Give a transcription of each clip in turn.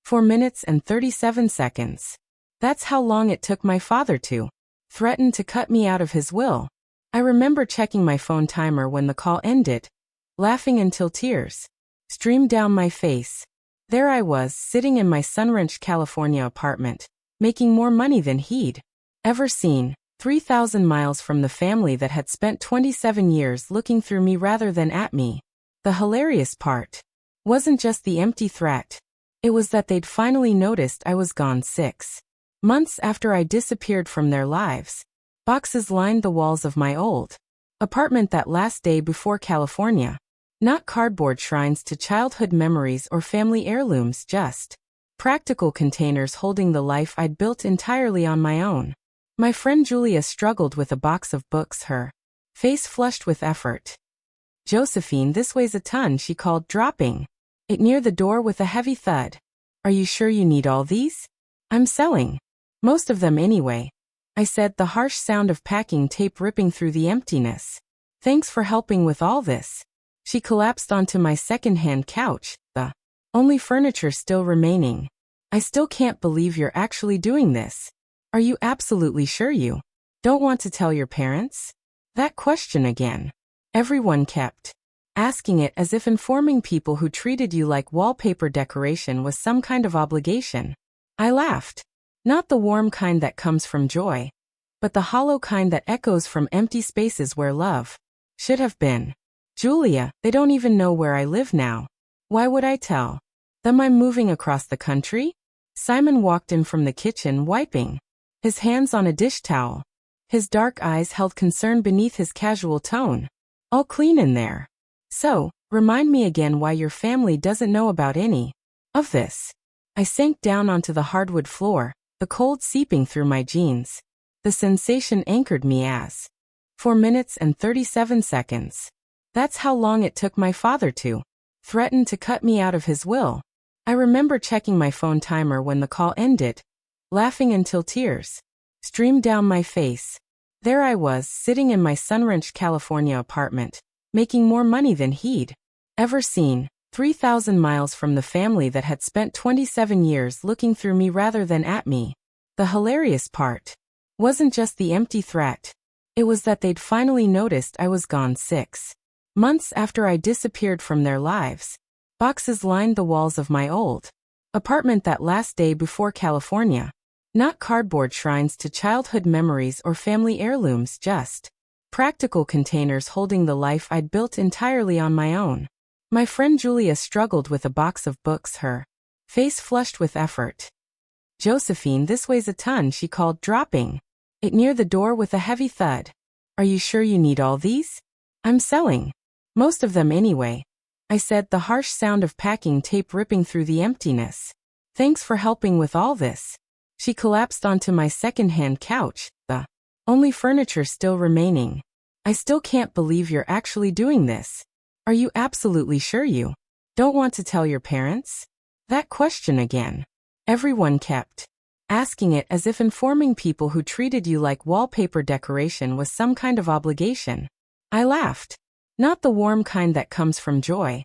4 minutes and 37 seconds. That's how long it took my father to threaten to cut me out of his will. I remember checking my phone timer when the call ended, laughing until tears streamed down my face. There I was, sitting in my Sunranch, California apartment, making more money than he'd ever seen, 3,000 miles from the family that had spent 27 years looking through me rather than at me. The hilarious part wasn't just the empty threat. It was that they'd finally noticed I was gone 6 months after I disappeared from their lives. Boxes lined the walls of my old apartment that last day before California. Not cardboard shrines to childhood memories or family heirlooms, just practical containers holding the life I'd built entirely on my own. My friend Julia struggled with a box of books, her face flushed with effort. "Josephine, this weighs a ton," she called, dropping it near the door with a heavy thud. "Are you sure you need all these?" "I'm selling most of them anyway," I said, the harsh sound of packing tape ripping through the emptiness. "Thanks for helping with all this." She collapsed onto my second-hand couch, the only furniture still remaining. "I still can't believe you're actually doing this. Are you absolutely sure you don't want to tell your parents?" That question again. Everyone kept asking it, as if informing people who treated you like wallpaper decoration was some kind of obligation. I laughed. Not the warm kind that comes from joy, but the hollow kind that echoes from empty spaces where love should have been. "Julia, they don't even know where I live now. Why would I tell them I'm moving across the country?" Simon walked in from the kitchen, wiping his hands on a dish towel. His dark eyes held concern beneath his casual tone. "All clean in there. So, remind me again why your family doesn't know about any of this." I sank down onto the hardwood floor, the cold seeping through my jeans. The sensation anchored me as 4 minutes and 37 seconds. That's how long it took my father to threaten to cut me out of his will. I remember checking my phone timer when the call ended, laughing until tears streamed down my face. There I was, sitting in my Sunranch, California apartment, making more money than he'd ever seen, 3,000 miles from the family that had spent 27 years looking through me rather than at me. The hilarious part wasn't just the empty threat. It was that they'd finally noticed I was gone 6 months after I disappeared from their lives. Boxes lined the walls of my old apartment that last day before California. Not cardboard shrines to childhood memories or family heirlooms, just practical containers holding the life I'd built entirely on my own. My friend Julia struggled with a box of books, her face flushed with effort. "Josephine, this weighs a ton," she called, dropping it near the door with a heavy thud. "Are you sure you need all these?" "I'm selling most of them anyway," I said, the harsh sound of packing tape ripping through the emptiness. "Thanks for helping with all this." She collapsed onto my second-hand couch, the only furniture still remaining. "I still can't believe you're actually doing this. Are you absolutely sure you don't want to tell your parents?" That question again. Everyone kept asking it, as if informing people who treated you like wallpaper decoration was some kind of obligation. I laughed. Not the warm kind that comes from joy,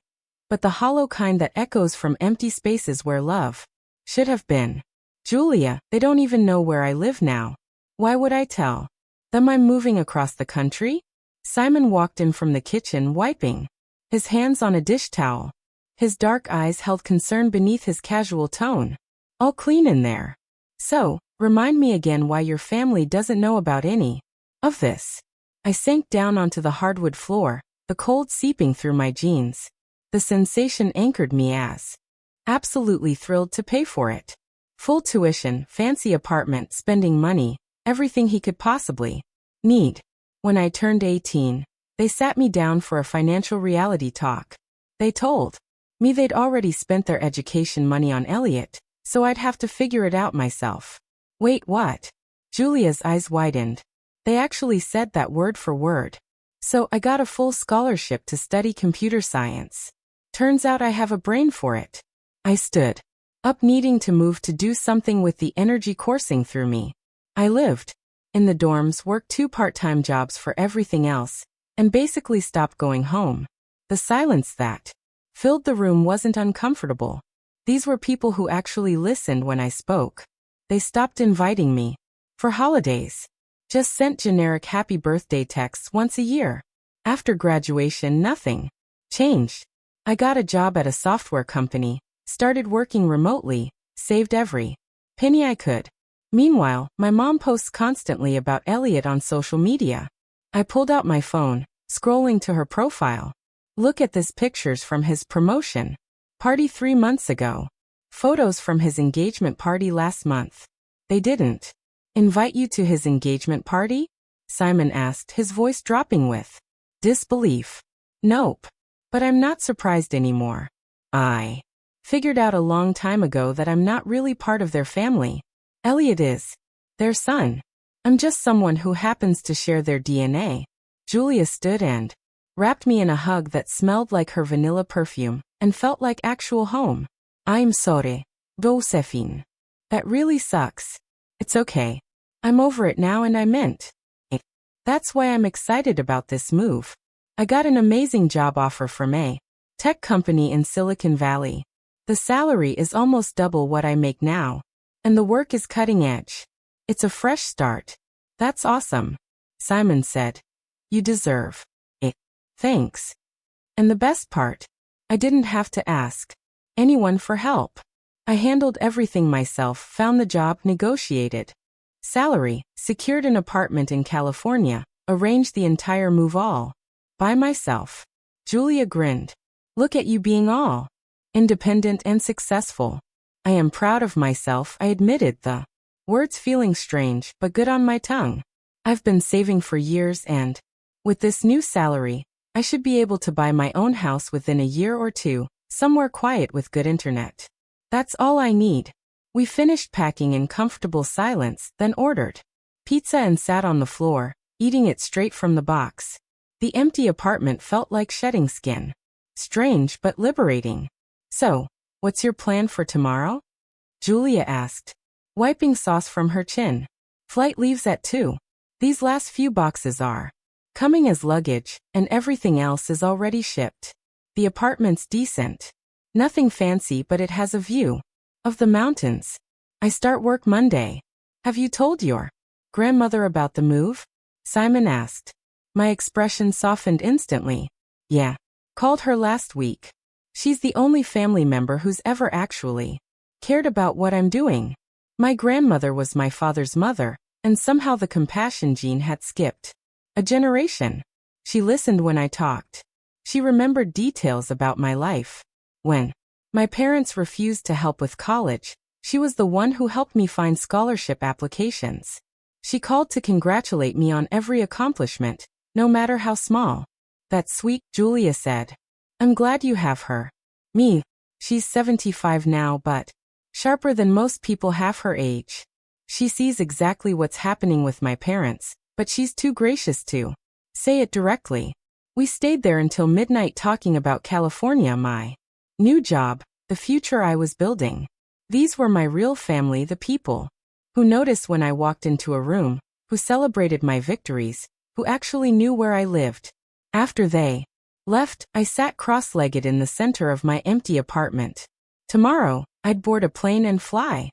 but the hollow kind that echoes from empty spaces where love should have been. "Julia, they don't even know where I live now. Why would I tell them I'm moving across the country?" Simon walked in from the kitchen, wiping his hands on a dish towel. His dark eyes held concern beneath his casual tone. "All clean in there. So, remind me again why your family doesn't know about any of this." I sank down onto the hardwood floor, the cold seeping through my jeans. The sensation anchored me as absolutely thrilled to pay for it. Full tuition, fancy apartment, spending money, everything he could possibly need. When I turned 18, they sat me down for a financial reality talk. They told me they'd already spent their education money on Elliot, so I'd have to figure it out myself. "Wait, what?" Julia's eyes widened. "They actually said that word for word. So I got a full scholarship to study computer science. Turns out I have a brain for it." I stood up, needing to move to do something with the energy coursing through me. I lived in the dorms, worked 2 part-time jobs for everything else, and basically stopped going home. The silence that filled the room wasn't uncomfortable. These were people who actually listened when I spoke. They stopped inviting me for holidays. Just sent generic happy birthday texts once a year. After graduation, nothing changed. I got a job at a software company, started working remotely, saved every penny I could. Meanwhile, my mom posts constantly about Elliot on social media. I pulled out my phone, scrolling to her profile. Look at this, pictures from his promotion party 3 months ago. Photos from his engagement party last month. They didn't invite you to his engagement party? Simon asked, his voice dropping with disbelief. Nope. But I'm not surprised anymore. I figured out a long time ago that I'm not really part of their family. Elliot is their son. I'm just someone who happens to share their DNA. Julia stood and wrapped me in a hug that smelled like her vanilla perfume and felt like actual home. I'm sorry, Josephine. That really sucks. It's okay. I'm over it now, and I meant it. That's why I'm excited about this move. I got an amazing job offer from a tech company in Silicon Valley. The salary is almost double what I make now, and the work is cutting edge. It's a fresh start. That's awesome, Simon said. You deserve it. Thanks. And the best part, I didn't have to ask anyone for help. I handled everything myself, found the job, negotiated salary, secured an apartment in California, arranged the entire move all by myself. Julia grinned. Look at you being all independent and successful. I am proud of myself, I admitted, the words feeling strange but good on my tongue. I've been saving for years, and with this new salary, I should be able to buy my own house within a year or two, somewhere quiet with good internet. That's all I need. We finished packing in comfortable silence, then ordered pizza and sat on the floor, eating it straight from the box. The empty apartment felt like shedding skin. Strange but liberating. So, what's your plan for tomorrow? Julia asked, wiping sauce from her chin. Flight leaves at 2. These last few boxes are coming as luggage, and everything else is already shipped. The apartment's decent. Nothing fancy, but it has a view of the mountains. I start work Monday. Have you told your grandmother about the move? Simon asked. My expression softened instantly. Yeah. Called her last week. She's the only family member who's ever actually cared about what I'm doing. My grandmother was my father's mother, and somehow the compassion gene had skipped a generation. She listened when I talked. She remembered details about my life. When my parents refused to help with college, she was the one who helped me find scholarship applications. She called to congratulate me on every accomplishment, no matter how small. That's sweet, Julia said. I'm glad you have her. Me. She's 75 now, but sharper than most people half her age. She sees exactly what's happening with my parents, but she's too gracious to say it directly. We stayed there until midnight talking about California, my new job, the future I was building. These were my real family, the people who noticed when I walked into a room, who celebrated my victories, who actually knew where I lived. After they left, I sat cross-legged in the center of my empty apartment. Tomorrow, I'd board a plane and fly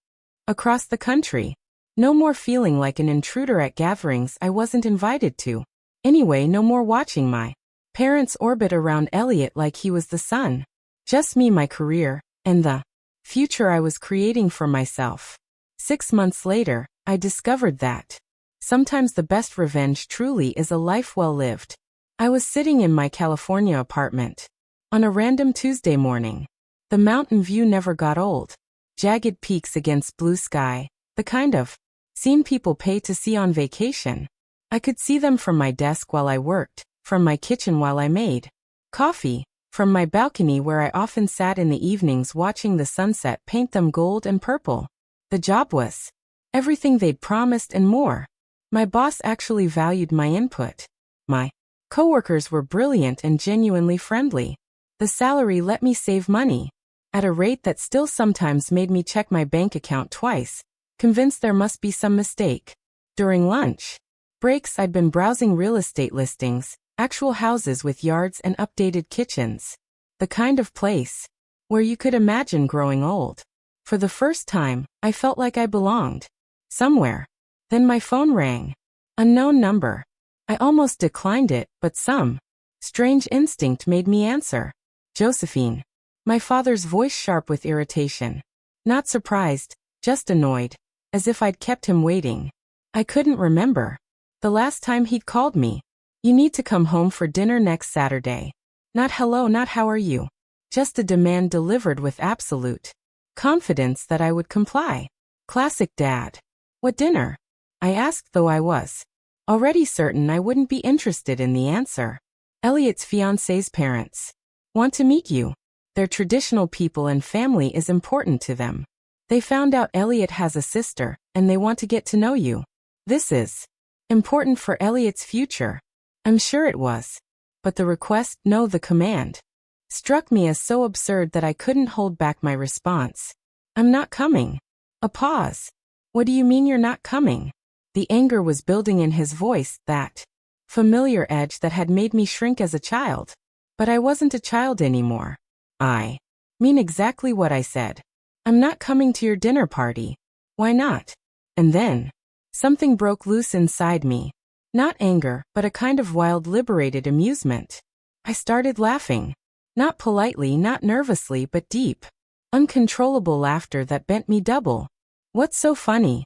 across the country. No more feeling like an intruder at gatherings I wasn't invited to. Anyway, no more watching my parents orbit around Elliot like he was the sun. Just me, my career, and the future I was creating for myself. 6 months later, I discovered that sometimes the best revenge truly is a life well lived. I was sitting in my California apartment on a random Tuesday morning. The mountain view never got old. Jagged peaks against blue sky, the kind of scene people pay to see on vacation. I could see them from my desk while I worked, from my kitchen while I made coffee, from my balcony where I often sat in the evenings watching the sunset paint them gold and purple. The job was everything they'd promised and more. My boss actually valued my input. My coworkers were brilliant and genuinely friendly. The salary let me save money at a rate that still sometimes made me check my bank account twice, convinced there must be some mistake. During lunch breaks, I'd been browsing real estate listings, actual houses with yards and updated kitchens. The kind of place where you could imagine growing old. For the first time, I felt like I belonged. Somewhere. Then my phone rang. Unknown number. I almost declined it, but some strange instinct made me answer. Josephine. My father's voice sharp with irritation. Not surprised, just annoyed, as if I'd kept him waiting. I couldn't remember the last time he'd called me. You need to come home for dinner next Saturday. Not hello, not how are you. Just a demand delivered with absolute confidence that I would comply. Classic dad. What dinner? I asked, though I was already certain I wouldn't be interested in the answer. Elliot's fiancé's parents want to meet you. They're traditional people and family is important to them. They found out Elliot has a sister, and they want to get to know you. This is important for Elliot's future. I'm sure it was. But the request, no, the command, struck me as so absurd that I couldn't hold back my response. I'm not coming. A pause. What do you mean you're not coming? The anger was building in his voice, that familiar edge that had made me shrink as a child. But I wasn't a child anymore. I mean exactly what I said. I'm not coming to your dinner party. Why not? And then something broke loose inside me. Not anger, but a kind of wild, liberated amusement. I started laughing. Not politely, not nervously, but deep, uncontrollable laughter that bent me double. What's so funny?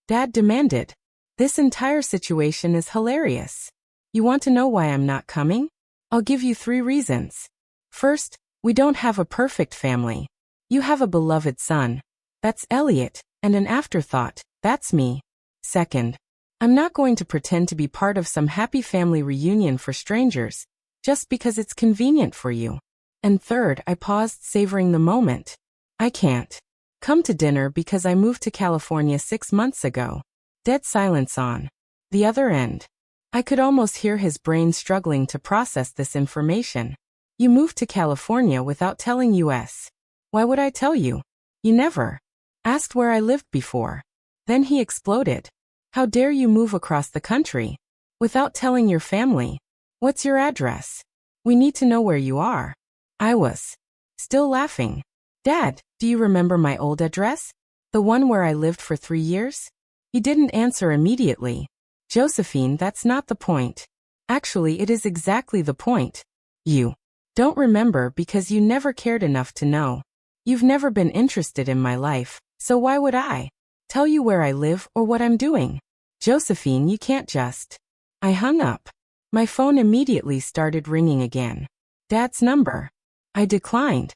Dad demanded. This entire situation is hilarious. You want to know why I'm not coming? I'll give you 3 reasons. First, we don't have a perfect family. You have a beloved son. That's Elliot, and an afterthought. That's me. Second, I'm not going to pretend to be part of some happy family reunion for strangers, just because it's convenient for you. And third, I paused, savoring the moment. I can't come to dinner because I moved to California 6 months ago. Dead silence on the other end. I could almost hear his brain struggling to process this information. You moved to California without telling us. Why would I tell you? You never asked where I lived before. Then he exploded. How dare you move across the country without telling your family? What's your address? We need to know where you are. I was still laughing. Dad, do you remember my old address? The one where I lived for 3 years? He didn't answer immediately. Josephine, that's not the point. Actually, it is exactly the point. You don't remember because you never cared enough to know. You've never been interested in my life, so why would I tell you where I live or what I'm doing? Josephine, you can't just. I hung up. My phone immediately started ringing again. Dad's number. I declined.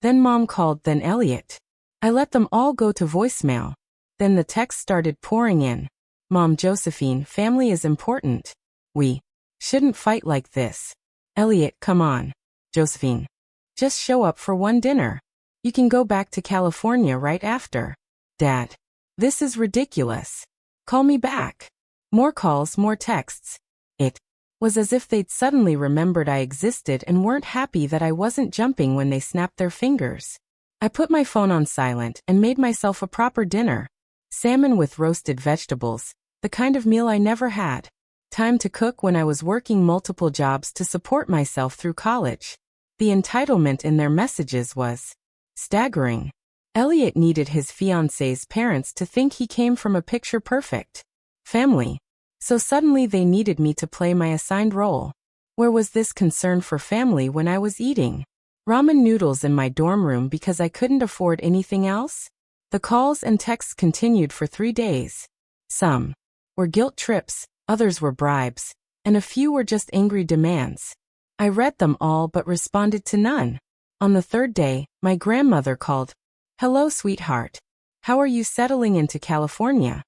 Then Mom called, then Elliot. I let them all go to voicemail. Then the text started pouring in. Mom, Josephine, family is important. We shouldn't fight like this. Elliot, come on. Josephine. Just show up for one dinner. You can go back to California right after. Dad. This is ridiculous. Call me back. More calls, more texts. It was as if they'd suddenly remembered I existed and weren't happy that I wasn't jumping when they snapped their fingers. I put my phone on silent and made myself a proper dinner. Salmon with roasted vegetables, the kind of meal I never had. Time to cook when I was working multiple jobs to support myself through college. The entitlement in their messages was staggering. Elliot needed his fiancé's parents to think he came from a picture-perfect family. So suddenly they needed me to play my assigned role. Where was this concern for family when I was eating ramen noodles in my dorm room because I couldn't afford anything else? The calls and texts continued for 3 days. Some were guilt trips, others were bribes, and a few were just angry demands. I read them all but responded to none. On the 3rd day, my grandmother called. Hello, sweetheart. How are you settling into California?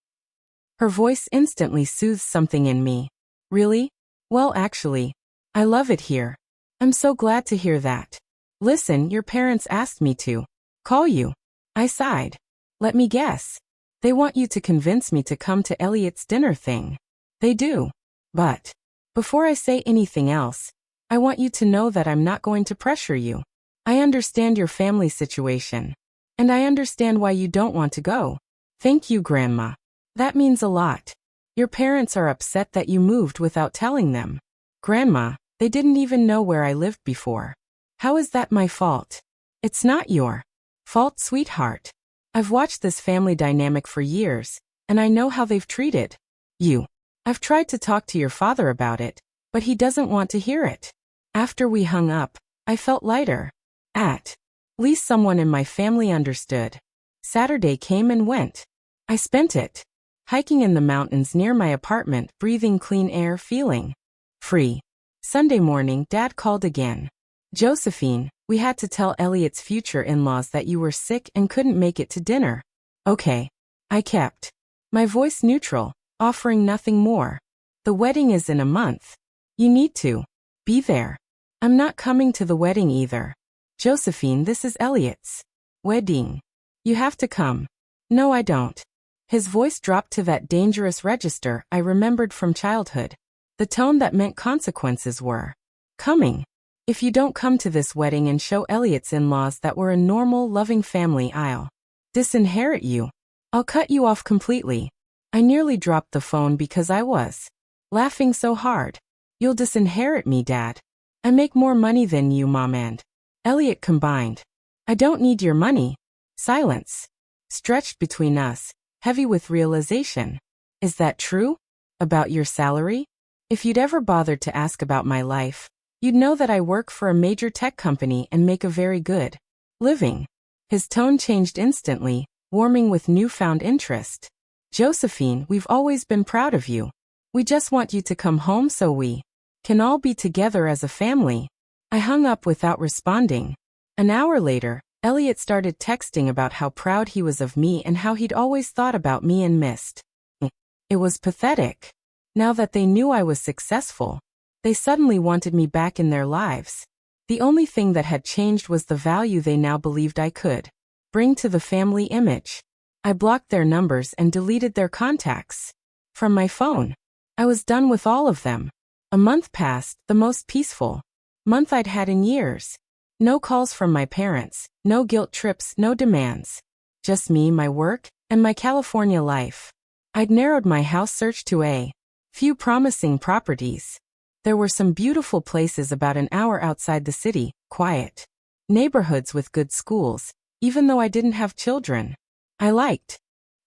Her voice instantly soothed something in me. Really? Well, actually, I love it here. I'm so glad to hear that. Listen, your parents asked me to call you. I sighed. Let me guess. They want you to convince me to come to Elliot's dinner thing. They do. But before I say anything else, I want you to know that I'm not going to pressure you. I understand your family situation. And I understand why you don't want to go. Thank you, Grandma. That means a lot. Your parents are upset that you moved without telling them. Grandma, they didn't even know where I lived before. How is that my fault? It's not your fault, sweetheart. I've watched this family dynamic for years, and I know how they've treated you. I've tried to talk to your father about it, but he doesn't want to hear it. After we hung up, I felt lighter. At least someone in my family understood. Saturday came and went. I spent it hiking in the mountains near my apartment, breathing clean air, feeling free. Sunday morning, Dad called again. Josephine, we had to tell Elliot's future in-laws that you were sick and couldn't make it to dinner. Okay. I kept my voice neutral, offering nothing more. The wedding is in a month. You need to be there. I'm not coming to the wedding either. Josephine, this is Elliot's wedding. You have to come. No, I don't. His voice dropped to that dangerous register I remembered from childhood. The tone that meant consequences were coming. If you don't come to this wedding and show Elliot's in-laws that we're a normal, loving family, I'll disinherit you. I'll cut you off completely. I nearly dropped the phone because I was laughing so hard. You'll disinherit me, Dad. I make more money than you, Mom and Elliot combined. I don't need your money. Silence stretched between us, heavy with realization. Is that true? About your salary? If you'd ever bothered to ask about my life, you'd know that I work for a major tech company and make a very good living. His tone changed instantly, warming with newfound interest. Josephine, we've always been proud of you. We just want you to come home so we can all be together as a family. I hung up without responding. An hour later, Elliot started texting about how proud he was of me and how he'd always thought about me and missed. It was pathetic. Now that they knew I was successful, they suddenly wanted me back in their lives. The only thing that had changed was the value they now believed I could bring to the family image. I blocked their numbers and deleted their contacts from my phone. I was done with all of them. A month passed, the most peaceful month I'd had in years. No calls from my parents, no guilt trips, no demands. Just me, my work, and my California life. I'd narrowed my house search to a few promising properties. There were some beautiful places about an hour outside the city, quiet neighborhoods with good schools, even though I didn't have children. I liked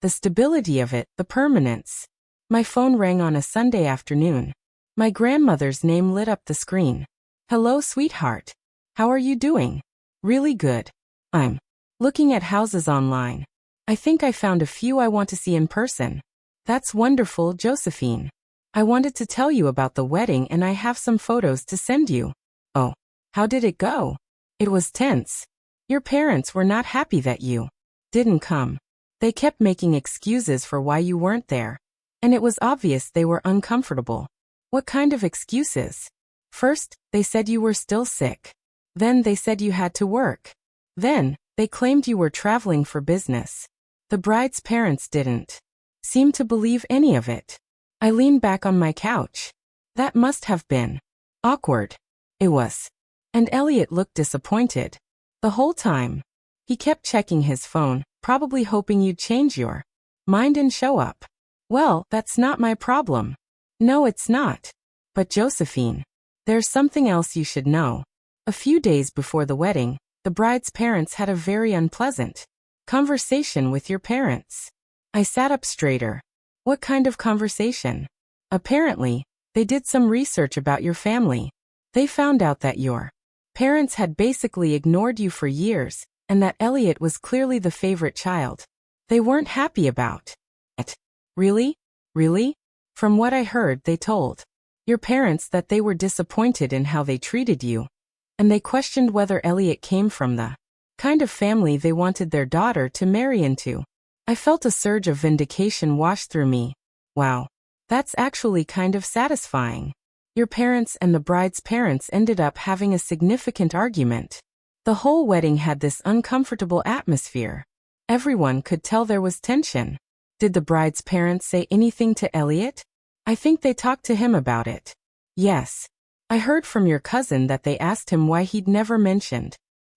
the stability of it, the permanence. My phone rang on a Sunday afternoon. My grandmother's name lit up the screen. Hello, sweetheart. How are you doing? Really good. I'm looking at houses online. I think I found a few I want to see in person. That's wonderful, Josephine. I wanted to tell you about the wedding and I have some photos to send you. Oh, how did it go? It was tense. Your parents were not happy that you didn't come. They kept making excuses for why you weren't there. And it was obvious they were uncomfortable. What kind of excuses? First, they said you were still sick. Then they said you had to work. Then, they claimed you were traveling for business. The bride's parents didn't seem to believe any of it. I leaned back on my couch. That must have been awkward. It was. And Elliot looked disappointed. The whole time. He kept checking his phone, probably hoping you'd change your mind and show up. Well, that's not my problem. No, it's not. But Josephine, there's something else you should know. A few days before the wedding, the bride's parents had a very unpleasant conversation with your parents. I sat up straighter. What kind of conversation? Apparently, they did some research about your family. They found out that your parents had basically ignored you for years, and that Elliot was clearly the favorite child. They weren't happy about it. Really? Really? From what I heard, they told your parents that they were disappointed in how they treated you. And they questioned whether Elliot came from the kind of family they wanted their daughter to marry into. I felt a surge of vindication wash through me. Wow. That's actually kind of satisfying. Your parents and the bride's parents ended up having a significant argument. The whole wedding had this uncomfortable atmosphere. Everyone could tell there was tension. Did the bride's parents say anything to Elliot? I think they talked to him about it. Yes. I heard from your cousin that they asked him why he'd never mentioned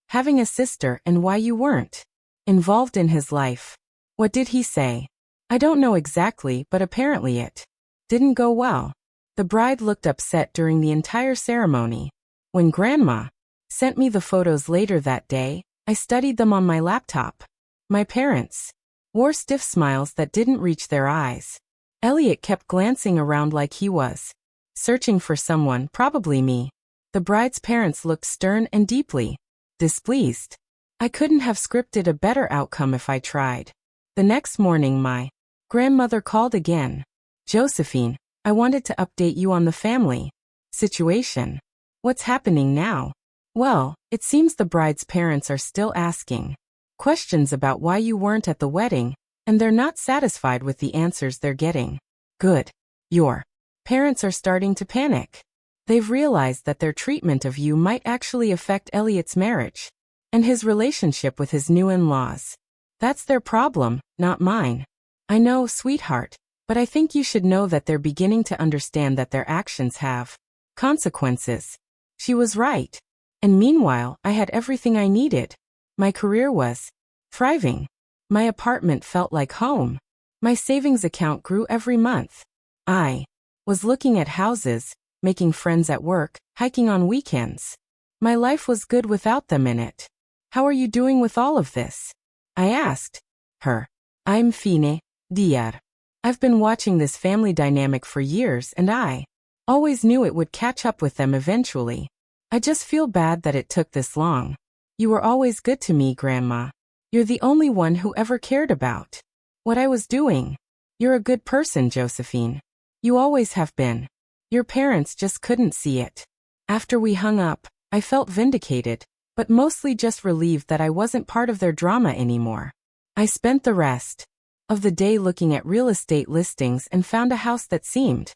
having a sister and why you weren't involved in his life. What did he say? I don't know exactly, but apparently it didn't go well. The bride looked upset during the entire ceremony. When Grandma sent me the photos later that day, I studied them on my laptop. My parents wore stiff smiles that didn't reach their eyes. Elliot kept glancing around like he was searching for someone, probably me. The bride's parents looked stern and deeply displeased. I couldn't have scripted a better outcome if I tried. The next morning my grandmother called again. Josephine, I wanted to update you on the family situation. What's happening now? Well, it seems the bride's parents are still asking questions about why you weren't at the wedding, and they're not satisfied with the answers they're getting. Good. Your parents are starting to panic. They've realized that their treatment of you might actually affect Elliot's marriage and his relationship with his new in-laws. That's their problem, not mine. I know, sweetheart, but I think you should know that they're beginning to understand that their actions have consequences. She was right. And meanwhile, I had everything I needed. My career was thriving. My apartment felt like home. My savings account grew every month. I was looking at houses, making friends at work, hiking on weekends. My life was good without them in it. How are you doing with all of this? I asked her. I'm fine, dear. I've been watching this family dynamic for years and I always knew it would catch up with them eventually. I just feel bad that it took this long. You were always good to me, Grandma. You're the only one who ever cared about what I was doing. You're a good person, Josephine. You always have been. Your parents just couldn't see it. After we hung up, I felt vindicated, but mostly just relieved that I wasn't part of their drama anymore. I spent the rest of the day looking at real estate listings and found a house that seemed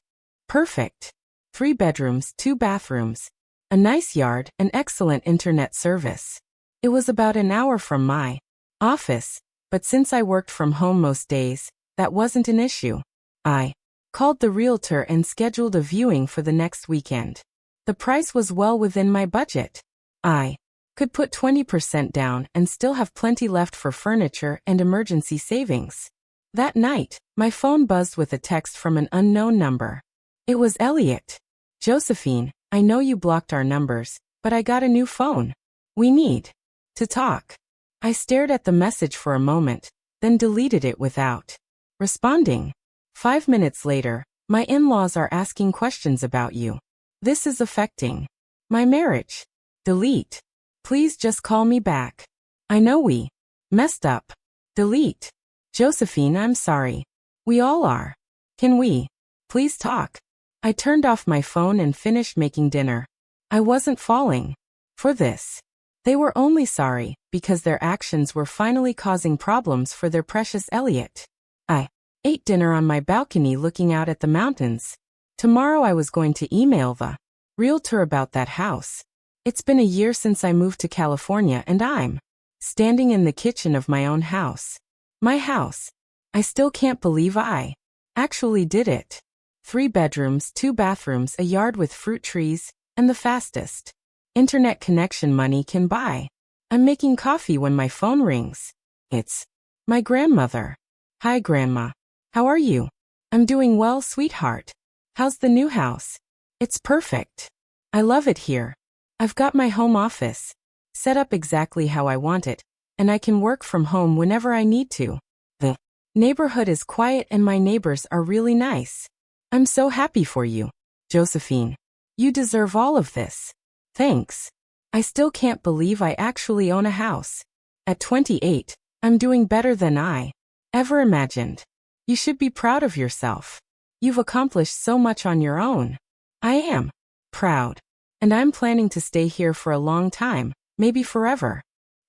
perfect. 3 bedrooms, 2 bathrooms, a nice yard, and excellent internet service. It was about an hour from my office, but since I worked from home most days, that wasn't an issue. I called the realtor and scheduled a viewing for the next weekend. The price was well within my budget. I could put 20% down and still have plenty left for furniture and emergency savings. That night, my phone buzzed with a text from an unknown number. It was Elliot. Josephine, I know you blocked our numbers, but I got a new phone. We need to talk. I stared at the message for a moment, then deleted it without responding. 5 minutes later, my in-laws are asking questions about you. This is affecting my marriage. Delete. Please just call me back. I know we messed up. Delete. Josephine, I'm sorry. We all are. Can we please talk? I turned off my phone and finished making dinner. I wasn't falling for this. They were only sorry because their actions were finally causing problems for their precious Elliot. I ate dinner on my balcony looking out at the mountains. Tomorrow I was going to email the realtor about that house. It's been a year since I moved to California and I'm standing in the kitchen of my own house. My house. I still can't believe I actually did it. 3 bedrooms, 2 bathrooms, a yard with fruit trees, and the fastest internet connection money can buy. I'm making coffee when my phone rings. It's my grandmother. Hi, Grandma. How are you? I'm doing well, sweetheart. How's the new house? It's perfect. I love it here. I've got my home office set up exactly how I want it, and I can work from home whenever I need to. The neighborhood is quiet and my neighbors are really nice. I'm so happy for you, Josephine. You deserve all of this. Thanks. I still can't believe I actually own a house. At 28, I'm doing better than I ever imagined. You should be proud of yourself. You've accomplished so much on your own. I am proud. And I'm planning to stay here for a long time, maybe forever.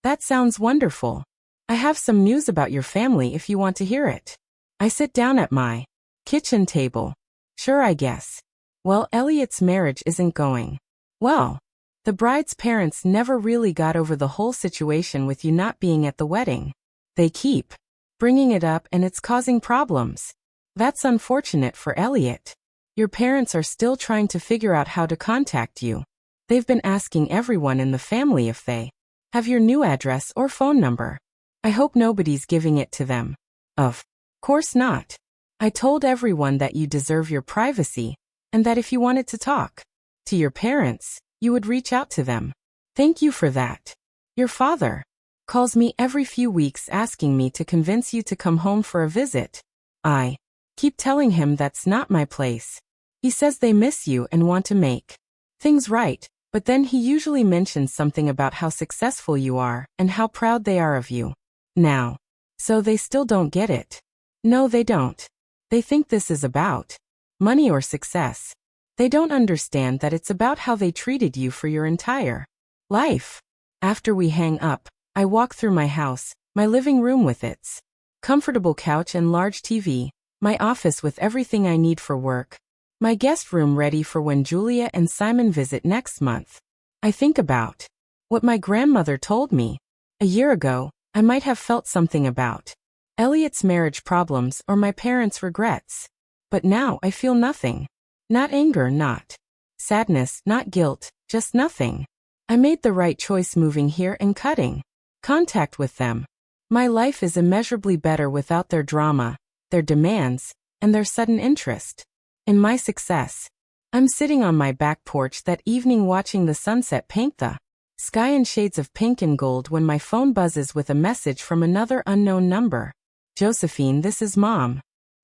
That sounds wonderful. I have some news about your family if you want to hear it. I sit down at my kitchen table. Sure, I guess. Well, Elliot's marriage isn't going well. The bride's parents never really got over the whole situation with you not being at the wedding. They keep bringing it up and it's causing problems. That's unfortunate for Elliot. Your parents are still trying to figure out how to contact you. They've been asking everyone in the family if they have your new address or phone number. I hope nobody's giving it to them. Of course not. I told everyone that you deserve your privacy, and that if you wanted to talk to your parents, you would reach out to them. Thank you for that. Your father Calls me every few weeks asking me to convince you to come home for a visit. I keep telling him that's not my place. He says they miss you and want to make things right, but then he usually mentions something about how successful you are and how proud they are of you. Now. So they still don't get it. No, they don't. They think this is about money or success. They don't understand that it's about how they treated you for your entire life. After we hang up, I walk through my house, my living room with its comfortable couch and large TV, my office with everything I need for work, my guest room ready for when Julia and Simon visit next month. I think about what my grandmother told me. A year ago, I might have felt something about Elliot's marriage problems or my parents' regrets. But now I feel nothing. Not anger, not sadness, not guilt, just nothing. I made the right choice moving here and cutting contact with them. My life is immeasurably better without their drama, their demands, and their sudden interest in my success. I'm sitting on my back porch that evening watching the sunset paint the sky in shades of pink and gold when my phone buzzes with a message from another unknown number. Josephine, this is Mom.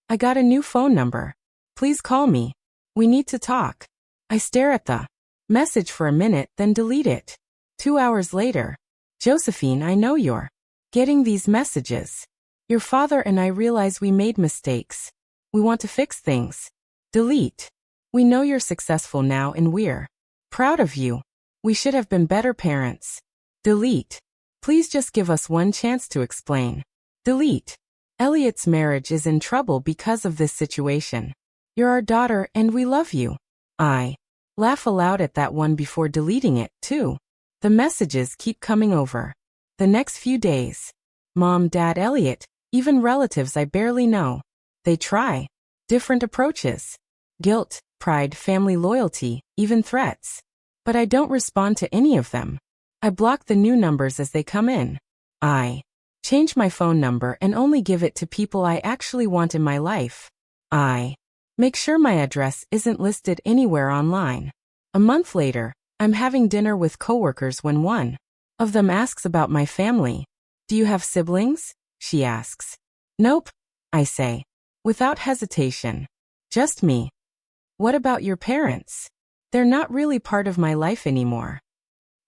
I got a new phone number. Please call me. We need to talk. I stare at the message for a minute, then delete it. 2 hours later. Josephine, I know you're getting these messages. Your father and I realize we made mistakes. We want to fix things. Delete. We know you're successful now and we're proud of you. We should have been better parents. Delete. Please just give us one chance to explain. Delete. Elliot's marriage is in trouble because of this situation. You're our daughter and we love you. I laugh aloud at that one before deleting it, too. The messages keep coming over. The next few days. Mom, Dad, Elliot, even relatives I barely know. They try different approaches. Guilt, pride, family loyalty, even threats. But I don't respond to any of them. I block the new numbers as they come in. I change my phone number and only give it to people I actually want in my life. I make sure my address isn't listed anywhere online. A month later, I'm having dinner with coworkers when one of them asks about my family. Do you have siblings? She asks. Nope, I say, without hesitation. Just me. What about your parents? They're not really part of my life anymore.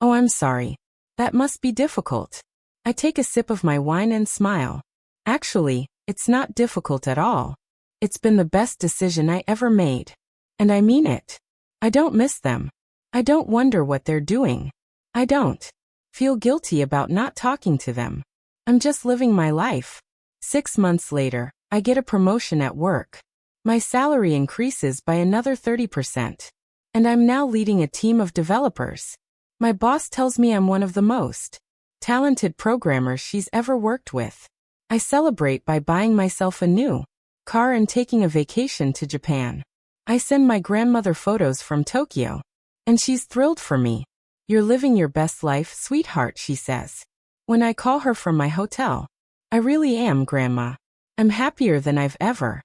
Oh, I'm sorry. That must be difficult. I take a sip of my wine and smile. Actually, it's not difficult at all. It's been the best decision I ever made. And I mean it. I don't miss them. I don't wonder what they're doing. I don't feel guilty about not talking to them. I'm just living my life. 6 months later, I get a promotion at work. My salary increases by another 30%. And I'm now leading a team of developers. My boss tells me I'm one of the most talented programmers she's ever worked with. I celebrate by buying myself a new car and taking a vacation to Japan. I send my grandmother photos from Tokyo. And she's thrilled for me. You're living your best life, sweetheart, she says. When I call her from my hotel. I really am, Grandma. I'm happier than I've ever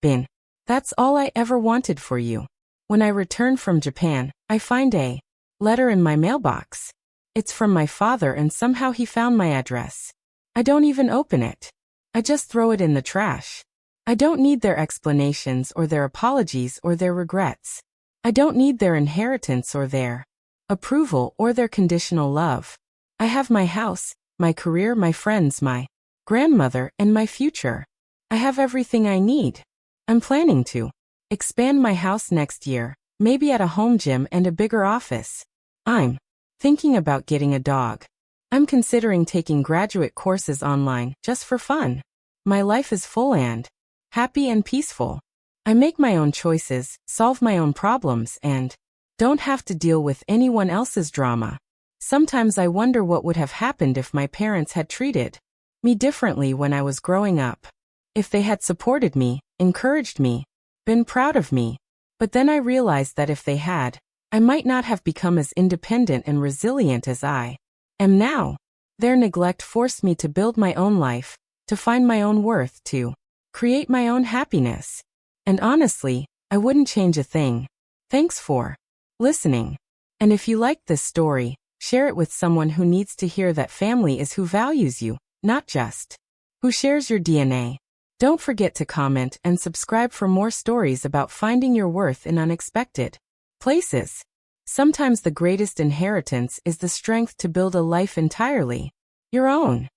been. That's all I ever wanted for you. When I return from Japan, I find a letter in my mailbox. It's from my father and somehow he found my address. I don't even open it. I just throw it in the trash. I don't need their explanations or their apologies or their regrets. I don't need their inheritance or their approval or their conditional love. I have my house, my career, my friends, my grandmother, and my future. I have everything I need. I'm planning to expand my house next year, maybe at a home gym and a bigger office. I'm thinking about getting a dog. I'm considering taking graduate courses online just for fun. My life is full and happy and peaceful. I make my own choices, solve my own problems, and don't have to deal with anyone else's drama. Sometimes I wonder what would have happened if my parents had treated me differently when I was growing up. If they had supported me, encouraged me, been proud of me. But then I realized that if they had, I might not have become as independent and resilient as I am now. Their neglect forced me to build my own life, to find my own worth, to create my own happiness. And honestly, I wouldn't change a thing. Thanks for listening. And if you liked this story, Share it with someone who needs to hear that family is who values you, not just who shares your DNA. Don't forget to comment and subscribe for more stories about finding your worth in unexpected places. Sometimes the greatest inheritance is the strength to build a life entirely your own.